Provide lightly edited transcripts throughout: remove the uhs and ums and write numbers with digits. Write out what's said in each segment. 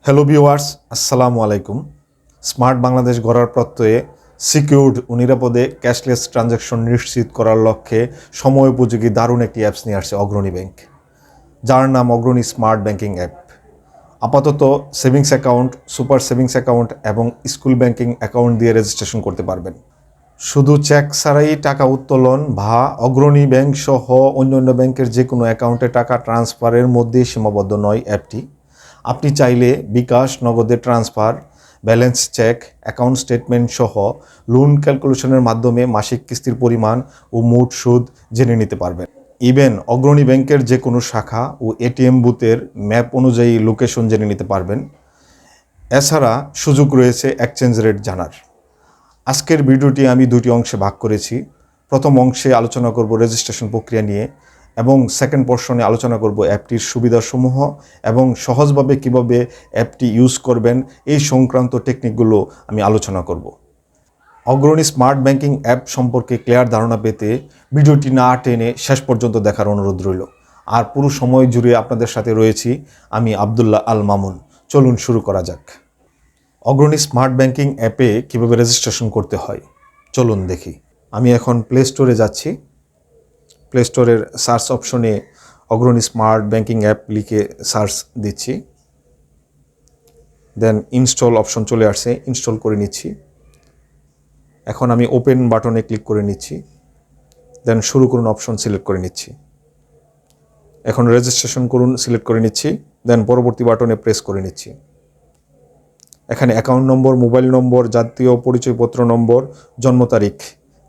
Hello viewers, আসসালামু আলাইকুম। Smart Bangladesh গড়ার প্রত্যয়ে সিকিউরড ও নিরাপদে ক্যাশলেস ট্রানজ্যাকশন নিশ্চিত করার লক্ষ্যে সময়োপযোগী দারুণ একটি অ্যাপস নিয়ে আসছে অগ্রণী ব্যাংক, যার নাম অগ্রণী স্মার্ট ব্যাংকিং অ্যাপ। আপাতত savings account, super savings account এবং স্কুল ব্যাংকিং অ্যাকাউন্ট দিয়ে রেজিস্ট্রেশন করতে পারবেন। শুধু চেক ছাড়াই টাকা উত্তোলন বা অগ্রণী ব্যাংক সহ অন্যান্য ব্যাংকের যে কোনো অ্যাকাউন্টে টাকা ট্রান্সফারের মধ্যে সীমাবদ্ধ নয় অ্যাপটি। আপনি চাইলে বিকাশ, নগদে transfer, balance check, account statement সহ লোন ক্যালকুলেশনের মাধ্যমে মাসিক কিস্তির পরিমাণ ও মোট সুদ জেনে নিতে পারবেন। ইভেন অগ্রণী ব্যাংকের যে কোনো শাখা ও এটিএম বুথের ম্যাপ অনুযায়ী লোকেশন জেনে নিতে পারবেন। এছাড়া সুযোগ রয়েছে এক্সচেঞ্জ রেট জানার। আজকের ভিডিওটি আমি দুটি অংশে ভাগ করেছি। প্রথম অংশে আলোচনা করব রেজিস্ট্রেশন প্রক্রিয়া নিয়ে এবং সেকেন্ড পোর্শনে আলোচনা করব অ্যাপটির সুবিধাসমূহ এবং সহজভাবে কিভাবে অ্যাপটি ইউজ করবেন এই সংক্রান্ত টেকনিকগুলো আমি আলোচনা করব। অগ্রণী স্মার্ট ব্যাংকিং অ্যাপ সম্পর্কে ক্লিয়ার ধারণা পেতে ভিডিওটি না টেনে শেষ পর্যন্ত দেখার অনুরোধ রইল। আর পুরো সময় জুড়ে আপনাদের সাথে রয়েছি আমি আব্দুল্লাহ আল মামুন। চলুন শুরু করা যাক। অগ্রণী স্মার্ট ব্যাংকিং অ্যাপে কীভাবে রেজিস্ট্রেশন করতে হয় চলুন দেখি। আমি এখন প্লে স্টোরে যাচ্ছি। প্লে স্টোরের সার্চ অপশনে অগ্রণী স্মার্ট ব্যাংকিং অ্যাপ লিখে সার্চ দিচ্ছি। দেন ইনস্টল অপশন চলে আসছে, ইনস্টল করে নিচ্ছি। এখন আমি ওপেন বাটনে ক্লিক করে নিচ্ছি। দেন শুরু করুন অপশন সিলেক্ট করে নিচ্ছি। এখন রেজিস্ট্রেশন করুন সিলেক্ট করে নিচ্ছি। দেন পরবর্তী বাটনে প্রেস করে নিচ্ছি। এখানে অ্যাকাউন্ট নম্বর, মোবাইল নম্বর, জাতীয় পরিচয়পত্র নম্বর, জন্ম তারিখ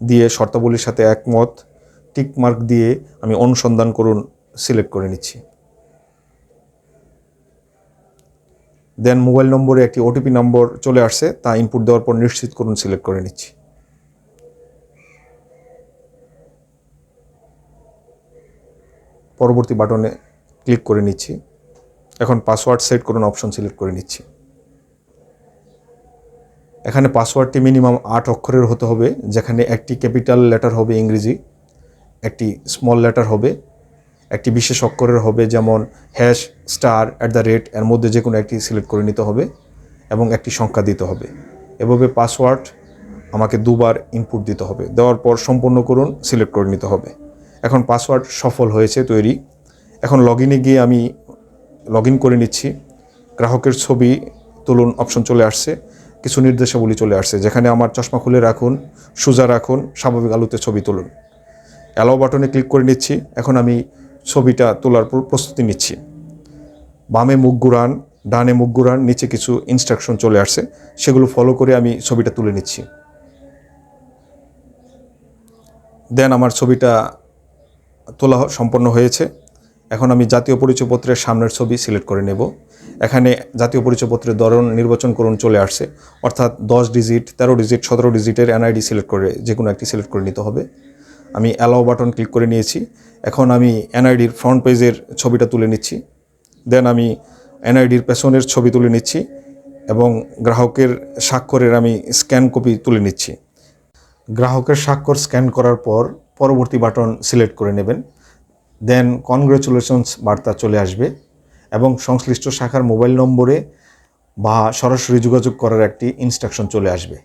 দিয়ে শর্তাবলীর সাথে একমত টিক মার্ক দিয়ে আমি অনুসন্ধান করুন সিলেক্ট করে নিচ্ছি। দেন মোবাইল নম্বরে একটি ওটিপি নম্বর চলে আসছে, তা ইনপুট দেওয়ার পর নিশ্চিত করুন সিলেক্ট করে নিচ্ছি। পরবর্তী বাটনে ক্লিক করে নিচ্ছি। এখন পাসওয়ার্ড সেট করুন অপশন সিলেক্ট করে নিচ্ছি। এখানে পাসওয়ার্ডটি মিনিমাম 8 অক্ষরের হতে হবে, যেখানে একটি ক্যাপিটাল লেটার হবে ইংরেজি, একটি স্মল লেটার হবে, একটি বিশেষ অক্ষরের হবে যেমন হ্যাশ, স্টার, @ এর মধ্যে যে কোনো একটি সিলেক্ট করে নিতে হবে এবং একটি সংখ্যা দিতে হবে। এভাবে পাসওয়ার্ড আমাকে দুবার ইনপুট দিতে হবে। দেওয়ার পর সম্পূর্ণ করুন সিলেক্ট করে নিতে হবে। এখন পাসওয়ার্ড সফল হয়েছে তৈরি। এখন লগইনে গিয়ে আমি লগ ইন করে নিচ্ছি। গ্রাহকের ছবি তুলুন অপশন চলে আসছে, কিছু নির্দেশাবলী চলে আসছে, যেখানে আমার চশমা খুলে রাখুন, সোজা রাখুন, স্বাভাবিক আলোতে ছবি তুলুন। অ্যালাও বাটনে ক্লিক করে নিচ্ছি। এখন আমি ছবিটা তোলার প্রস্তুতি নিচ্ছি। বামে মুখ ঘুরান, ডানে মুখ ঘুরান, নিচে কিছু ইনস্ট্রাকশন চলে আসছে, সেগুলো ফলো করে আমি ছবিটা তুলে নিচ্ছি। দেন আমার ছবিটা তোলা সম্পন্ন হয়েছে। এখন আমি জাতীয় পরিচয়পত্রের সামনের ছবি সিলেক্ট করে নেব। এখানে জাতীয় পরিচয়পত্রের ধরন নির্বাচন করুন চলে আসছে, অর্থাৎ 10 ডিজিট, 13 ডিজিট, 17 ডিজিটের এনআইডি সিলেক্ট করে যে কোনো একটি সিলেক্ট করে নিতে হবে। আমি অ্যালাও বাটন ক্লিক করে নিয়েছি। এখন আমি এনআইডির ফ্রন্ট পেজের ছবিটা তুলে নিচ্ছি। দেন আমি এনআইডির পেছনের ছবি তুলে নিচ্ছি এবং গ্রাহকের স্বাক্ষরের আমি স্ক্যান কপি তুলে নিচ্ছি। গ্রাহকের স্বাক্ষর স্ক্যান করার পর পরবর্তী বাটন সিলেক্ট করে নেবেন। দেন কনগ্রেচুলেশনস বার্তা চলে আসবে এবং সংশ্লিষ্ট শাখার মোবাইল নম্বরে বা সরাসরি যোগাযোগ করার একটি ইনস্ট্রাকশন চলে আসবে।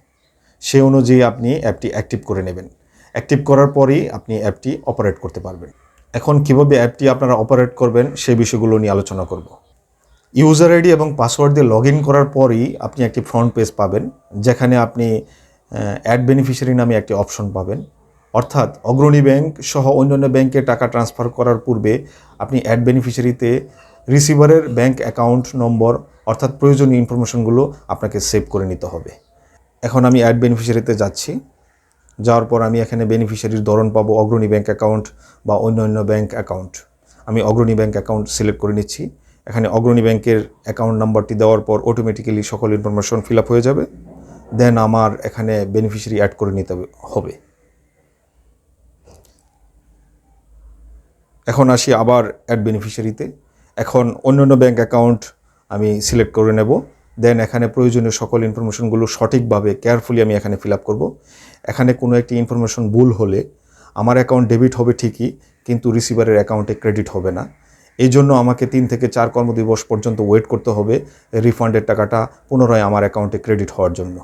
সে অনুযায়ী আপনি অ্যাপটি অ্যাক্টিভ করে নেবেন। অ্যাক্টিভ করার পরই আপনি অ্যাপটি অপারেট করতে পারবেন। এখন কিভাবে অ্যাপটি আপনারা অপারেট করবেন সেই বিষয়গুলো নিয়ে আলোচনা করব। ইউজার আইডি এবং পাসওয়ার্ড দিয়ে লগ ইন করার পরই আপনি একটি ফ্রন্ট পেজ পাবেন, যেখানে আপনি অ্যাড বেনিফিশিয়ারি নামে একটি অপশন পাবেন। অর্থাৎ অগ্রণী ব্যাংক সহ অন্যান্য ব্যাংকে টাকা ট্রান্সফার করার পূর্বে আপনি অ্যাড বেনিফিশিয়ারিতে রিসিভারের ব্যাংক অ্যাকাউন্ট নম্বর অর্থাৎ প্রয়োজনীয় ইনফরমেশনগুলো আপনাকে সেভ করে নিতে হবে। এখন আমি অ্যাড বেনিফিশিয়ারিতে যাচ্ছি। যাওয়ার পর আমি এখানে বেনিফিশিয়ারির ধরন পাবো অগ্রণী ব্যাংক অ্যাকাউন্ট বা অন্যান্য ব্যাংক অ্যাকাউন্ট। আমি অগ্রণী ব্যাংক অ্যাকাউন্ট সিলেক্ট করে নিচ্ছি। এখানে অগ্রণী ব্যাংকের অ্যাকাউন্ট নাম্বারটি দেওয়ার পর অটোমেটিক্যালি সকল ইনফরমেশন ফিল আপ হয়ে যাবে। দেন আমার এখানে বেনিফিশিয়ারি অ্যাড করে নিতে হবে। এখন আসি আবার অ্যাড বেনিফিশিয়ারিতে। এখন অন্যান্য ব্যাংক অ্যাকাউন্ট আমি সিলেক্ট করে নেব। দেন এখানে প্রয়োজনীয় সকল ইনফরমেশনগুলো সঠিকভাবে কেয়ারফুলি আমি এখানে ফিল আপ করবো। এখানে কোনো একটি ইনফরমেশন ভুল হলে আমার অ্যাকাউন্ট ডেবিট হবে ঠিকই, কিন্তু রিসিভারের অ্যাকাউন্টে ক্রেডিট হবে না। এই জন্য আমাকে 3 থেকে 4 কর্মদিবস পর্যন্ত ওয়েট করতে হবে রিফান্ডের টাকাটা পুনরায় আমার অ্যাকাউন্টে ক্রেডিট হওয়ার জন্য।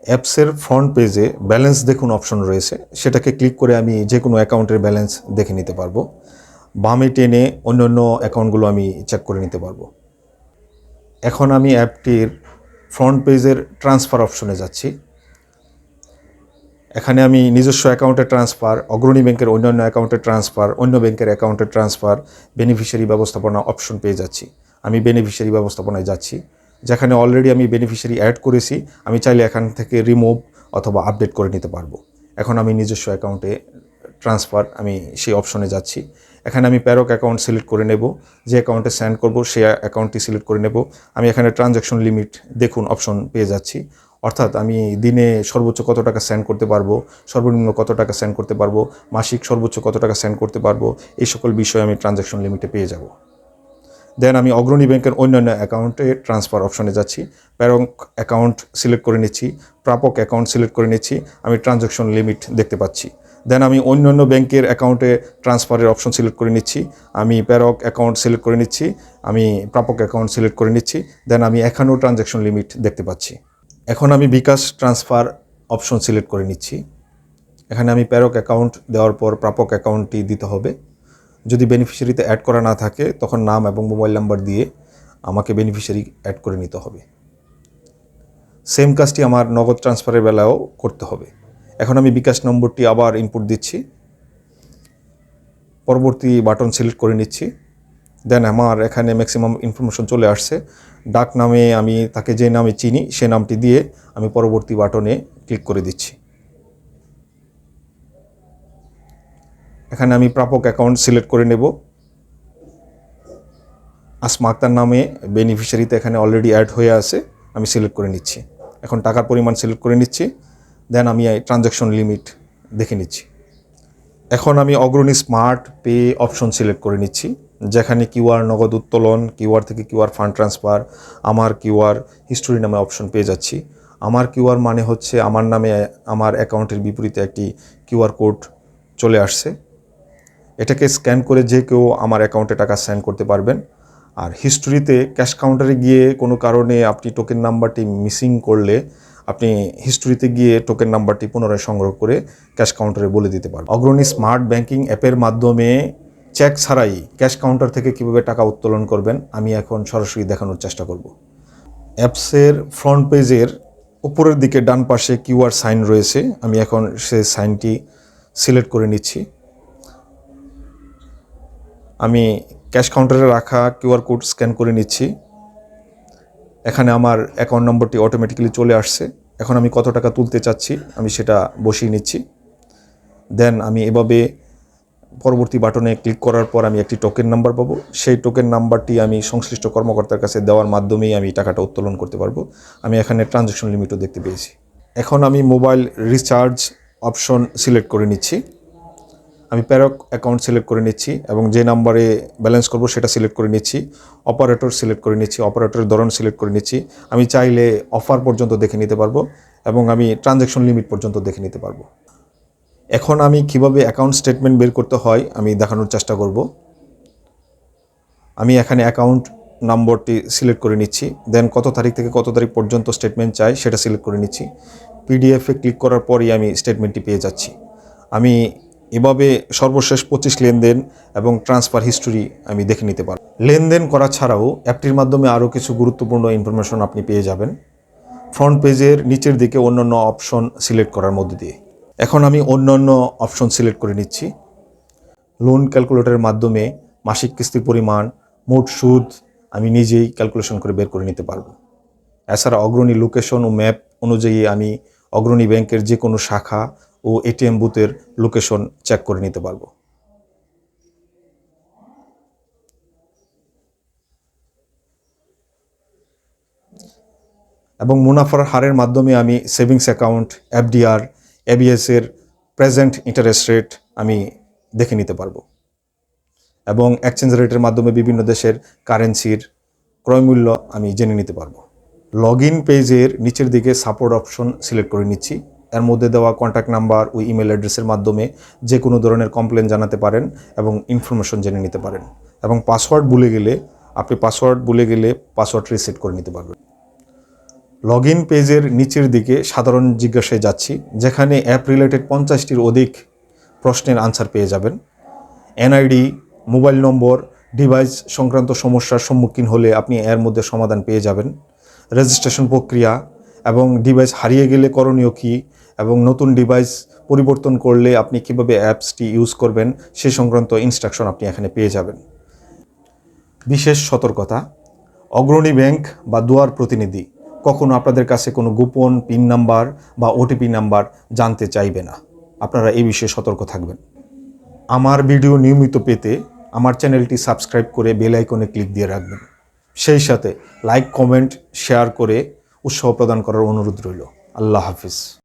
অ্যাপসের ফ্রন্ট পেজে ব্যালেন্স দেখুন অপশন রয়েছে, সেটাকে ক্লিক করে আমি যে কোনো অ্যাকাউন্টের ব্যালেন্স দেখে নিতে পারবো। বামে টেনে অন্যান্য অ্যাকাউন্টগুলো আমি চেক করে নিতে পারবো। এখন আমি অ্যাপটির ফ্রন্ট পেজের ট্রান্সফার অপশনে যাচ্ছি। এখানে আমি নিজস্ব অ্যাকাউন্টে ট্রান্সফার, অগ্রণী ব্যাংকের অন্যান্য অ্যাকাউন্টে ট্রান্সফার, অন্য ব্যাংকের অ্যাকাউন্টে ট্রান্সফার, বেনিফিশিয়ারি ব্যবস্থাপনা অপশন পেয়ে যাচ্ছি। আমি বেনিফিশিয়ারি ব্যবস্থাপনায় যাচ্ছি, যেখানে অলরেডি আমি বেনিফিশিয়ারি অ্যাড করেছি। আমি চাইলে এখান থেকে রিমুভ অথবা আপডেট করে নিতে পারবো। এখন আমি নিজস্ব অ্যাকাউন্টে ট্রান্সফার, আমি সেই অপশনে যাচ্ছি। এখানে আমি প্যারক অ্যাকাউন্ট সিলেক্ট করে নেব, যে অ্যাকাউন্টে সেন্ড করব সেই অ্যাকাউন্টটি সিলেক্ট করে নেব। আমি এখানে ট্রানজ্যাকশন লিমিট দেখুন অপশন পেয়ে যাচ্ছি, অর্থাৎ আমি দিনে সর্বোচ্চ কত টাকা সেন্ড করতে পারবো, সর্বনিম্ন কত টাকা সেন্ড করতে পারবো, মাসিক সর্বোচ্চ কত টাকা সেন্ড করতে পারবো, এই সকল বিষয় আমি ট্রানজ্যাকশন লিমিটে পেয়ে যাব। দেন আমি অগ্রণী ব্যাংকের অন্যান্য অ্যাকাউন্টে ট্রান্সফার অপশনে যাচ্ছি, প্যারক অ্যাকাউন্ট সিলেক্ট করে নিচ্ছি, প্রাপক অ্যাকাউন্ট সিলেক্ট করে নিচ্ছি, আমি ট্রানজ্যাকশন লিমিট দেখতে পাচ্ছি। দেন আমি অন্যান্য ব্যাংকের অ্যাকাউন্টে ট্রান্সফারের অপশন সিলেক্ট করে নিচ্ছি, আমি প্যারক অ্যাকাউন্ট সিলেক্ট করে নিচ্ছি, আমি প্রাপক অ্যাকাউন্ট সিলেক্ট করে নিচ্ছি। দেন আমি এখানেও ট্রানজ্যাকশন লিমিট দেখতে পাচ্ছি। এখন আমি বিকাশ ট্রান্সফার অপশন সিলেক্ট করে নিচ্ছি। এখানে আমি প্যারক অ্যাকাউন্ট দেওয়ার পর প্রাপক অ্যাকাউন্টটি দিতে হবে। যদি বেনিফিশিয়ারিতে অ্যাড করা না থাকে তখন নাম এবং মোবাইল নাম্বার দিয়ে আমাকে বেনিফিশিয়ারি অ্যাড করে নিতে হবে। সেম কাজটি আমার নগদ ট্রান্সফারের বেলাও করতে হবে। এখন আমি বিকাশ নম্বরটি আবার ইনপুট দিচ্ছি, পরবর্তী বাটন সিলেক্ট করে নিচ্ছি। দেন আমার এখানে ম্যাক্সিমাম ইনফরমেশন চলে আসছে। ডাক নামে আমি তাকে যে নামে চিনি সে নামটি দিয়ে আমি পরবর্তী বাটনে ক্লিক করে দিচ্ছি। এখানে আমি প্রাপক অ্যাকাউন্ট সিলেক্ট করে নেব। আসমা আক্তার নামে বেনিফিশিয়ারিতে এখানে অলরেডি অ্যাড হয়ে আছে, আমি সিলেক্ট করে নিচ্ছি। এখন টাকার পরিমাণ সিলেক্ট করে নিচ্ছি। দেন আমি ট্রানজ্যাকশন লিমিট দেখে নিচ্ছি। এখন আমি অগ্রণী স্মার্ট পে অপশন সিলেক্ট করে নিচ্ছি, যেখানে কিউআর নগদ উত্তোলন, কিউআর থেকে কিউআর ফান্ড ট্রান্সফার, আমার কিউআর হিস্টোরি নামে অপশন পেয়ে যাচ্ছি। আমার কিউআর মানে হচ্ছে আমার নামে আমার অ্যাকাউন্টের বিপরীতে একটি কিউআর কোড চলে আসছে। এটাকে স্ক্যান করে যে কেউ আমার অ্যাকাউন্টে টাকা সেন্ড করতে পারবেন। আর হিস্টোরিতে ক্যাশ কাউন্টারে গিয়ে কোনো কারণে আপনি টোকেন নাম্বারটি মিসিং করলে আপনি হিস্টোরিতে গিয়ে টোকেন নাম্বারটি পুনরায় সংগ্রহ করে ক্যাশ কাউন্টারে বলে দিতে পারবেন। অগ্রণী স্মার্ট ব্যাংকিং অ্যাপের মাধ্যমে চেক ছাড়াই ক্যাশ কাউন্টার থেকে কীভাবে টাকা উত্তোলন করবেন আমি এখন সরাসরি দেখানোর চেষ্টা করব। অ্যাপসের ফ্রন্ট পেজের উপরের দিকে ডান পাশে কিউআর সাইন রয়েছে, আমি এখন সেই সাইনটি সিলেক্ট করে নিচ্ছি। আমি ক্যাশ কাউন্টারে রাখা কিউআর কোড স্ক্যান করে নিচ্ছি। এখানে আমার অ্যাকাউন্ট নম্বরটি অটোমেটিক্যালি চলে আসছে। এখন আমি কত টাকা তুলতে চাচ্ছি আমি সেটা বসিয়ে নিচ্ছি। দেন আমি এভাবে পরবর্তী বাটনে ক্লিক করার পর আমি একটি টোকেন নাম্বার পাবো। সেই টোকেন নাম্বারটি আমি সংশ্লিষ্ট কর্মকর্তার কাছে দেওয়ার মাধ্যমেই আমি টাকাটা উত্তোলন করতে পারবো। আমি এখানে ট্রানজ্যাকশন লিমিটও দেখতে পেয়েছি। এখন আমি মোবাইল রিচার্জ অপশন সিলেক্ট করে নিচ্ছি। আমি প্যারক অ্যাকাউন্ট সিলেক্ট করে নিচ্ছি এবং যে নাম্বারে ব্যালেন্স করব সেটা সিলেক্ট করে নিচ্ছি। অপারেটর সিলেক্ট করে নিচ্ছি, অপারেটরের ধরন সিলেক্ট করে নিচ্ছি। আমি চাইলে অফার পর্যন্ত দেখে নিতে পারবো এবং আমি ট্রানজ্যাকশন লিমিট পর্যন্ত দেখে নিতে পারবো। এখন আমি কিভাবে অ্যাকাউন্ট স্টেটমেন্ট বের করতে হয় আমি দেখানোর চেষ্টা করব। আমি এখানে অ্যাকাউন্ট নম্বরটি সিলেক্ট করে নিচ্ছি। দেন কত তারিখ থেকে কত তারিখ পর্যন্ত স্টেটমেন্ট চাই সেটা সিলেক্ট করে নিচ্ছি। পিডিএফে ক্লিক করার পরই আমি স্টেটমেন্টটি পেয়ে যাচ্ছি। আমি এভাবে সর্বশেষ 25 লেনদেন এবং ট্রান্সফার হিস্টোরি আমি দেখে নিতে পারব। লেনদেন করা ছাড়াও অ্যাপটির মাধ্যমে আরও কিছু গুরুত্বপূর্ণ ইনফরমেশন আপনি পেয়ে যাবেন ফ্রন্ট পেজের নিচের দিকে অন্যান্য অপশন সিলেক্ট করার মধ্যে দিয়ে। এখন আমি অন্যান্য অপশন সিলেক্ট করে নিচ্ছি। লোন ক্যালকুলেটরের মাধ্যমে মাসিক কিস্তির পরিমাণ, মোট সুদ আমি নিজেই ক্যালকুলেশন করে বের করে নিতে পারবো। এছাড়া অগ্রণী লোকেশন ও ম্যাপ অনুযায়ী আমি অগ্রণী ব্যাংকের যে কোনো শাখা ও এটিএম বুথের লোকেশন চেক করে নিতে পারবো। এবং মুনাফার হারের মাধ্যমে আমি সেভিংস অ্যাকাউন্ট, এফডিআর, এবিএসের প্রেজেন্ট ইন্টারেস্ট রেট আমি দেখে নিতে পারবো এবং এক্সচেঞ্জ রেটের মাধ্যমে বিভিন্ন দেশের কারেন্সির ক্রয়মূল্য আমি জেনে নিতে পারবো। লগ ইন পেজের নিচের দিকে সাপোর্ট অপশন সিলেক্ট করে নিচ্ছি। এর মধ্যে দেওয়া কন্ট্যাক্ট নাম্বার ও ইমেল অ্যাড্রেসের মাধ্যমে যে কোনো ধরনের কমপ্লেন জানাতে পারেন এবং ইনফরমেশন জেনে নিতে পারেন। এবং পাসওয়ার্ড ভুলে গেলে পাসওয়ার্ড রিসেট করে নিতে পারবেন। লগ ইন পেজের নিচের দিকে সাধারণ জিজ্ঞাসায় যাচ্ছি, যেখানে অ্যাপ রিলেটেড 50টির অধিক প্রশ্নের আনসার পেয়ে যাবেন। এনআইডি, মোবাইল নম্বর, ডিভাইস সংক্রান্ত সমস্যার সম্মুখীন হলে আপনি এর মধ্যে সমাধান পেয়ে যাবেন। রেজিস্ট্রেশন প্রক্রিয়া এবং ডিভাইস হারিয়ে গেলে করণীয় কী এবং নতুন ডিভাইস পরিবর্তন করলে আপনি কীভাবে অ্যাপসটি ইউজ করবেন সে সংক্রান্ত ইনস্ট্রাকশন আপনি এখানে পেয়ে যাবেন। বিশেষ সতর্কতা, অগ্রণী ব্যাংক বা দুয়ার প্রতিনিধি কখনো আপনাদের কাছে কোনো গোপন পিন নাম্বার বা ওটিপি নাম্বার জানতে চাইবে না। আপনারা এই বিষয়ে সতর্ক থাকবেন। আমার ভিডিও নিয়মিত পেতে আমার চ্যানেলটি সাবস্ক্রাইব করে বেল আইকনে ক্লিক দিয়ে রাখবেন। সেই সাথে লাইক, কমেন্ট, শেয়ার করে উৎসাহ প্রদান করার অনুরোধ রইল। আল্লাহ হাফিজ।